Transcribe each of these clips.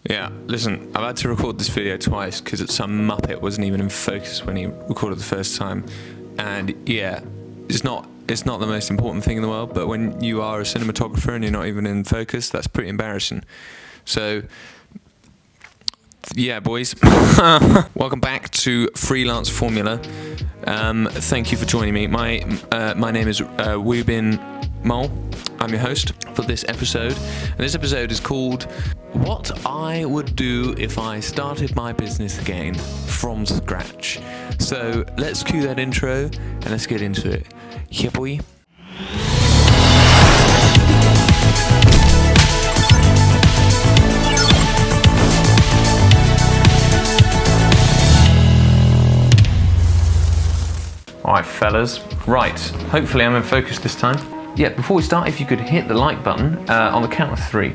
Yeah, listen, I've had to record this video twice because some muppet wasn't even in focus when he recorded the first time. And yeah, it's not the most important thing in the world, but when you are a cinematographer and you're not even in focus, that's pretty embarrassing. So yeah, boys, welcome back to Freelance Formula. Thank you for joining me. My name is Woobin Mole. I'm your host for this episode, and this episode is called What I Would Do If I Started My Business Again from Scratch. So let's cue that intro and let's get into it. Yeah, boy. Alright fellas, right, hopefully I'm in focus this time. Yeah, before we start, if you could hit the like button on the count of 3.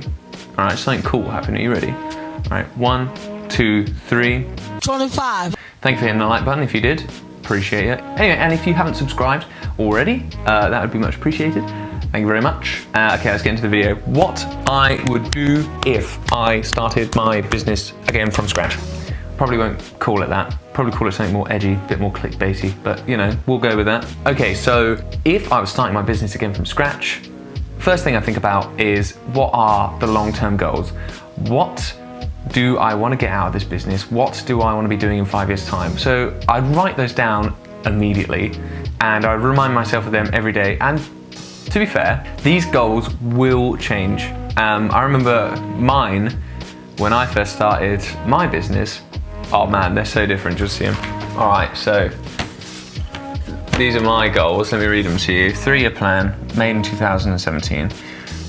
Alright, something cool will happen, are you ready? Alright, 1, 2, 3. 25. Thank you for hitting the like button if you did, appreciate it. Anyway, and if you haven't subscribed already, that would be much appreciated. Thank you very much. Okay, let's get into the video. What I would do if I started my business again from scratch. Probably won't call it that. Probably call it something more edgy, a bit more clickbaity, but you know, we'll go with that. Okay, so if I was starting my business again from scratch, first thing I think about is what are the long-term goals? What do I want to get out of this business? What do I want to be doing in 5 years' time? So I'd write those down immediately and I'd remind myself of them every day. And to be fair, these goals will change. I remember mine when I first started my business. Oh man, they're so different, you'll see them. All right, so these are my goals. Let me read them to you. 3-year plan, made in 2017.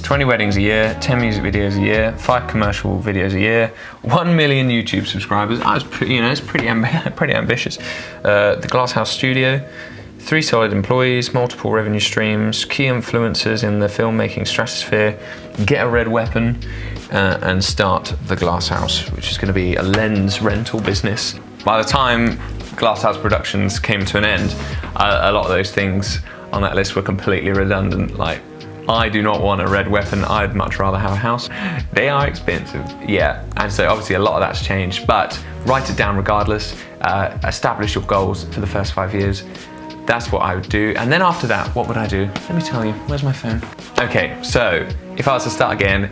20 weddings a year, 10 music videos a year, 5 commercial videos a year, 1 million YouTube subscribers. I was pretty, it's pretty ambitious. The Glasshouse Studio, 3 solid employees, multiple revenue streams, key influencers in the filmmaking stratosphere, get a red weapon, and start the Glasshouse, which is going to be a lens rental business. By the time Glasshouse Productions came to an end, a lot of those things on that list were completely redundant. Like, I do not want a red weapon, I'd much rather have a house. They are expensive, yeah. And so obviously a lot of that's changed, but write it down regardless, establish your goals for the first 5 years. That's what I would do. And then after that, what would I do? Let me tell you, where's my phone? Okay, so if I was to start again,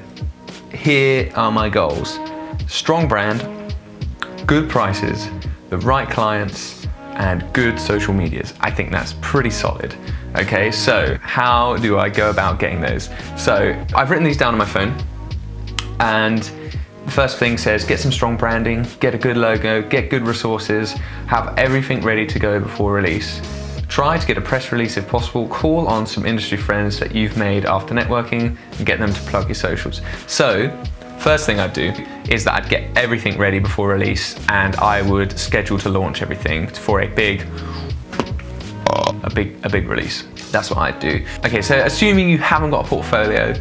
here are my goals. Strong brand, good prices, the right clients, and good social medias. I think that's pretty solid. Okay, so how do I go about getting those? So I've written these down on my phone, and the first thing says get some strong branding, get a good logo, get good resources, have everything ready to go before release. Try to get a press release if possible, call on some industry friends that you've made after networking and get them to plug your socials. So, first thing I'd do is that I'd get everything ready before release and I would schedule to launch everything for a big release. That's what I'd do. Okay, so assuming you haven't got a portfolio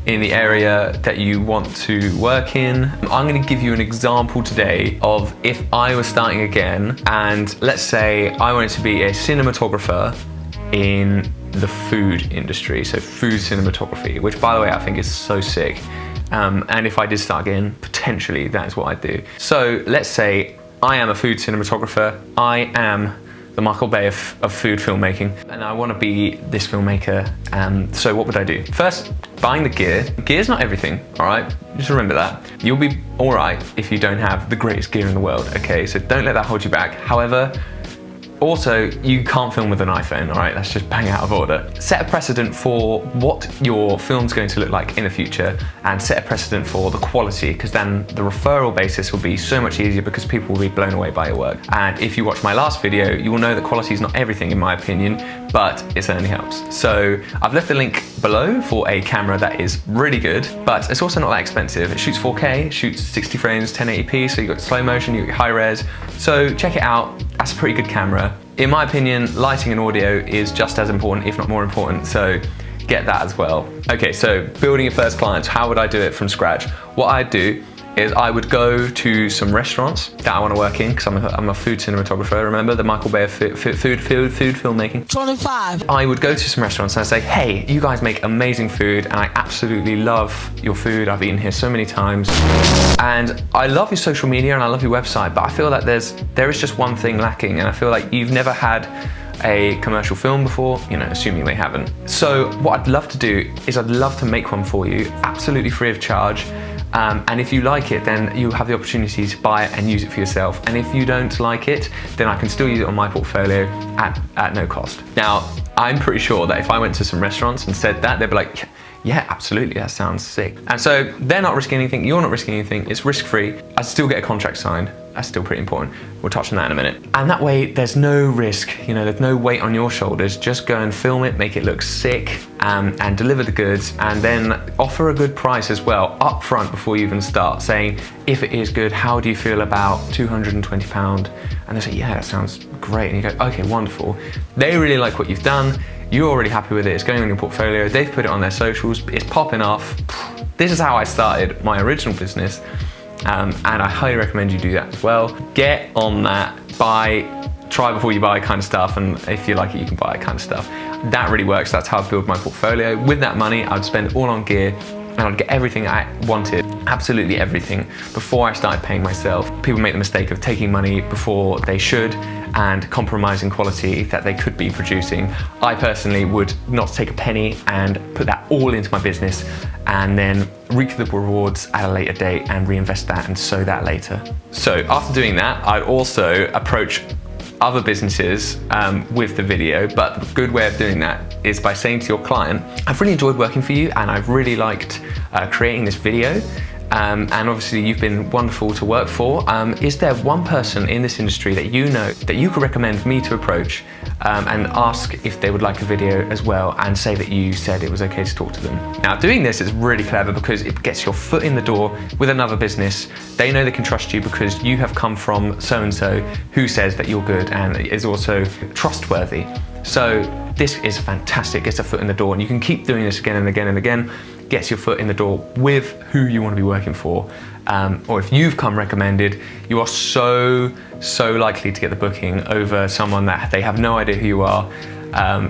in the area that you want to work in, I'm going to give you an example today of if I was starting again and let's say I wanted to be a cinematographer in the food industry, so food cinematography, which by the way I think is so sick. And if I did start again, potentially that's what I'd do. So let's say I am a food cinematographer, I am the Michael Bay of food filmmaking, and I want to be this filmmaker. So what would I do? First, buying the gear. Gear's not everything, all right? Just remember that. You'll be all right if you don't have the greatest gear in the world, okay? So don't let that hold you back. However, also, you can't film with an iPhone, all right? That's just bang out of order. Set a precedent for what your film's going to look like in the future and set a precedent for the quality, because then the referral basis will be so much easier because people will be blown away by your work. And if you watch my last video, you will know that quality is not everything in my opinion, but it certainly helps. So I've left the link below for a camera that is really good, but it's also not that expensive. It shoots 4K, it shoots 60 frames, 1080p, so you've got slow motion, you've got high res. So check it out, that's a pretty good camera. In my opinion, lighting and audio is just as important, if not more important, so get that as well. Okay, so building your first clients, how would I do it from scratch? What I'd do is I would go to some restaurants that I want to work in, because I'm a food cinematographer, remember? The Michael Bay of food filmmaking. 25. I would go to some restaurants and I'd say, hey, you guys make amazing food and I absolutely love your food. I've eaten here so many times. And I love your social media and I love your website, but I feel like there is just one thing lacking, and I feel like you've never had a commercial film before, you know, assuming they haven't. So what I'd love to do is I'd love to make one for you, absolutely free of charge. And if you like it, then you have the opportunity to buy it and use it for yourself. And if you don't like it, then I can still use it on my portfolio at no cost. Now, I'm pretty sure that if I went to some restaurants and said that, they'd be like, yeah, absolutely, that sounds sick. And so they're not risking anything, you're not risking anything, it's risk-free. I still get a contract signed. That's still pretty important. We'll touch on that in a minute. And that way, there's no risk, you know, there's no weight on your shoulders. Just go and film it, make it look sick, and deliver the goods, and then offer a good price as well, up front before you even start, saying, if it is good, how do you feel about £220? And they say, yeah, that sounds great. And you go, okay, wonderful. They really like what you've done. You're already happy with it, it's going on your portfolio, they've put it on their socials, it's popping off. This is how I started my original business, and I highly recommend you do that as well. Get on that, try before you buy kind of stuff, and if you like it, you can buy it kind of stuff. That really works, that's how I build my portfolio. With that money, I'd spend it all on gear, and I'd get everything I wanted, absolutely everything, before I started paying myself. People make the mistake of taking money before they should, and compromising quality that they could be producing. I personally would not take a penny and put that all into my business and then reap the rewards at a later date and reinvest that and sow that later. So after doing that, I'd also approach other businesses with the video, but the good way of doing that is by saying to your client, I've really enjoyed working for you and I've really liked creating this video. And obviously you've been wonderful to work for. Is there one person in this industry that you know that you could recommend me to approach and ask if they would like a video as well, and say that you said it was okay to talk to them? Now, doing this is really clever because it gets your foot in the door with another business. They know they can trust you because you have come from so-and-so who says that you're good and is also trustworthy. So this is fantastic, gets a foot in the door, and you can keep doing this again and again and again. Gets your foot in the door with who you want to be working for. Or if you've come recommended, you are so likely to get the booking over someone that they have no idea who you are.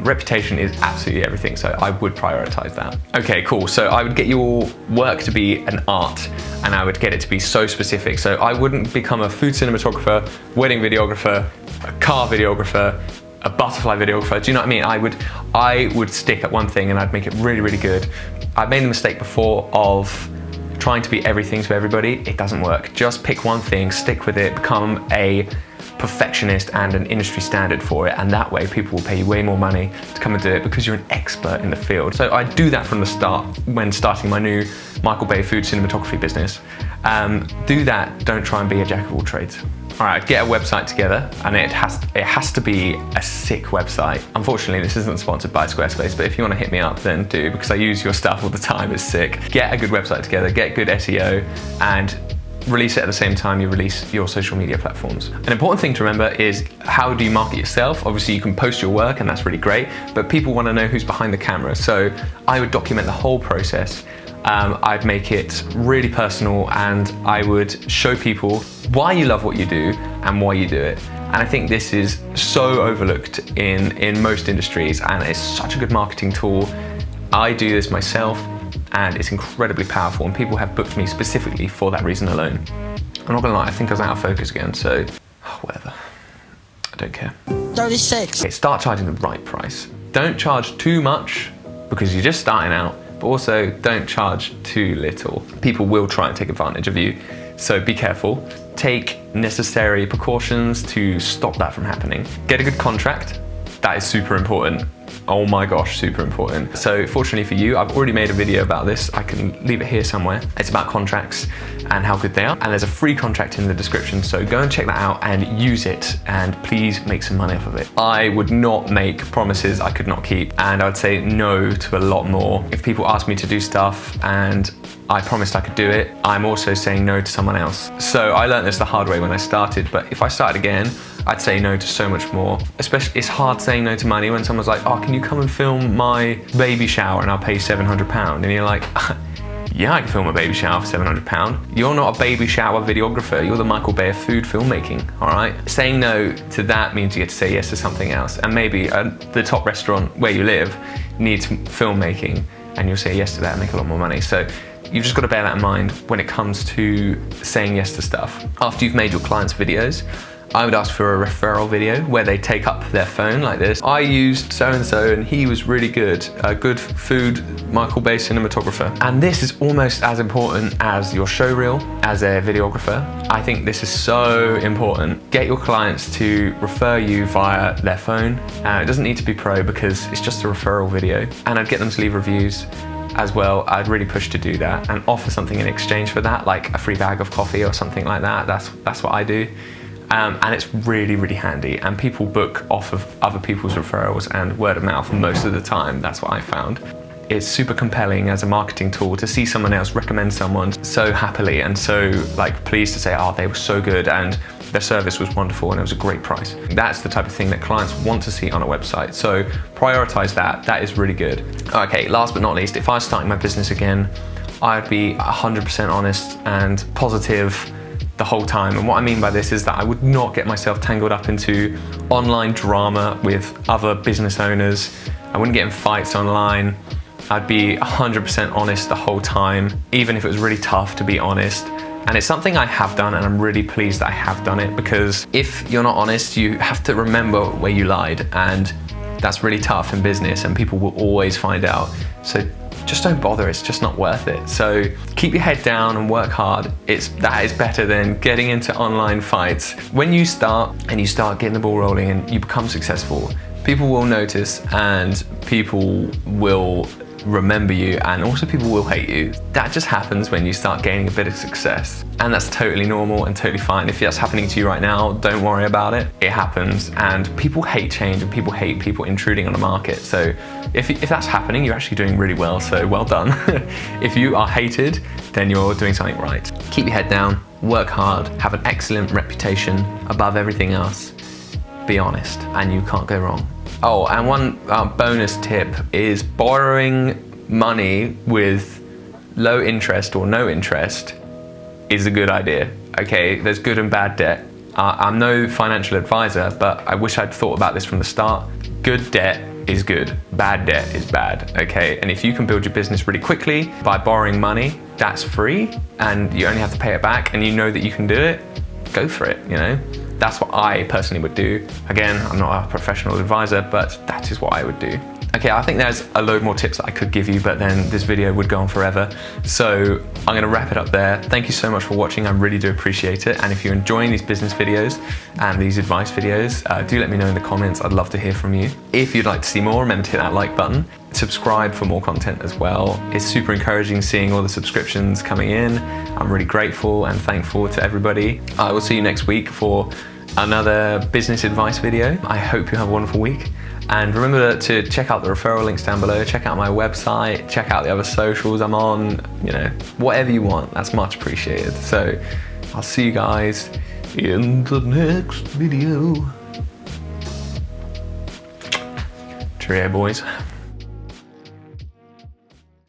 Reputation is absolutely everything, so I would prioritize that. Okay, cool. So I would get your work to be an art, and I would get it to be so specific. So I wouldn't become a food cinematographer, wedding videographer, a car videographer, a butterfly videographer. Do you know what I mean? I would stick at one thing and I'd make it really good. I've made the mistake before of trying to be everything to everybody. It doesn't work. Just pick one thing, stick with it, become a perfectionist and an industry standard for it, and that way people will pay you way more money to come and do it because you're an expert in the field. So I do that from the start when starting my new Michael Bay food cinematography business. Do that, don't try and be a jack of all trades. All right, get a website together, and it has to be a sick website. Unfortunately, this isn't sponsored by Squarespace, but if you want to hit me up, then do, because I use your stuff all the time. It's sick. Get a good website together, get good SEO, and release it at the same time you release your social media platforms. An important thing to remember is, how do you market yourself? Obviously you can post your work and that's really great, but people want to know who's behind the camera. So I would document the whole process. I'd make it really personal, and I would show people why you love what you do and why you do it. And I think this is so overlooked in most industries, and it's such a good marketing tool. I do this myself, and it's incredibly powerful, and people have booked me specifically for that reason alone. I'm not gonna lie, I think I was out of focus again, so whatever, I don't care. 36. Okay, start charging the right price. Don't charge too much because you're just starting out, but also don't charge too little. People will try and take advantage of you, so be careful. Take necessary precautions to stop that from happening. Get a good contract, that is super important. Oh my gosh, super important. So fortunately for you, I've already made a video about this. I can leave it here somewhere. It's about contracts and how good they are. And there's a free contract in the description. So go and check that out and use it, and please make some money off of it. I would not make promises I could not keep, and I'd say no to a lot more. If people ask me to do stuff and I promised I could do it, I'm also saying no to someone else. So I learned this the hard way when I started, but if I started again, I'd say no to so much more. Especially, it's hard saying no to money when someone's like, oh, can you come and film my baby shower and I'll pay £700? And you're like, Yeah, I can film a baby shower for £700. You're not a baby shower videographer, you're the Michael Bay of food filmmaking, all right? Saying no to that means you get to say yes to something else. And maybe the top restaurant where you live needs filmmaking, and you'll say yes to that and make a lot more money. So you've just got to bear that in mind when it comes to saying yes to stuff. After you've made your clients' videos, I would ask for a referral video where they take up their phone like this. I used so-and-so and he was really good. A good food Michael Bay cinematographer. And this is almost as important as your show reel as a videographer. I think this is so important. Get your clients to refer you via their phone. It doesn't need to be pro because it's just a referral video. And I'd get them to leave reviews as well. I'd really push to do that and offer something in exchange for that, like a free bag of coffee or something like that. That's what I do. And it's really, really handy. And people book off of other people's referrals and word of mouth most of the time. That's what I found. It's super compelling as a marketing tool to see someone else recommend someone so happily and so like pleased to say, oh, they were so good and their service was wonderful and it was a great price. That's the type of thing that clients want to see on a website. So prioritize that. That is really good. Okay, last but not least, if I was starting my business again, I'd be 100% honest and positive the whole time. And what I mean by this is that I would not get myself tangled up into online drama with other business owners. I wouldn't get in fights online. I'd be 100% honest the whole time, even if it was really tough to be honest. And it's something I have done, and I'm really pleased that I have done it, because if you're not honest, you have to remember where you lied, and that's really tough in business and people will always find out. So just don't bother, it's just not worth it. So keep your head down and work hard. That is better than getting into online fights. When you start and you start getting the ball rolling and you become successful, people will notice and people will remember you, and also people will hate you. That just happens when you start gaining a bit of success, and that's totally normal and totally fine. If that's happening to you right now, don't worry about it. It happens, and people hate change and people hate people intruding on the market. So if that's happening, you're actually doing really well, so well done. If you are hated, then you're doing something right. Keep your head down, work hard, have an excellent reputation above everything else. Be honest, and you can't go wrong. Oh, and one bonus tip is borrowing money with low interest or no interest is a good idea. Okay, there's good and bad debt. I'm no financial advisor, but I wish I'd thought about this from the start. Good debt is good, bad debt is bad, okay? And if you can build your business really quickly by borrowing money, that's free, and you only have to pay it back, and you know that you can do it, go for it, you know? That's what I personally would do. Again, I'm not a professional advisor, but that is what I would do. Okay, I think there's a load more tips that I could give you, but then this video would go on forever. So I'm gonna wrap it up there. Thank you so much for watching. I really do appreciate it. And if you're enjoying these business videos and these advice videos, do let me know in the comments. I'd love to hear from you. If you'd like to see more, remember to hit that like button. Subscribe for more content as well. It's super encouraging seeing all the subscriptions coming in. I'm really grateful and thankful to everybody. I will see you next week for another business advice video. I hope you have a wonderful week. And remember to check out the referral links down below, check out my website, check out the other socials I'm on, you know, whatever you want, that's much appreciated. So I'll see you guys in the next video. Cheerio, boys.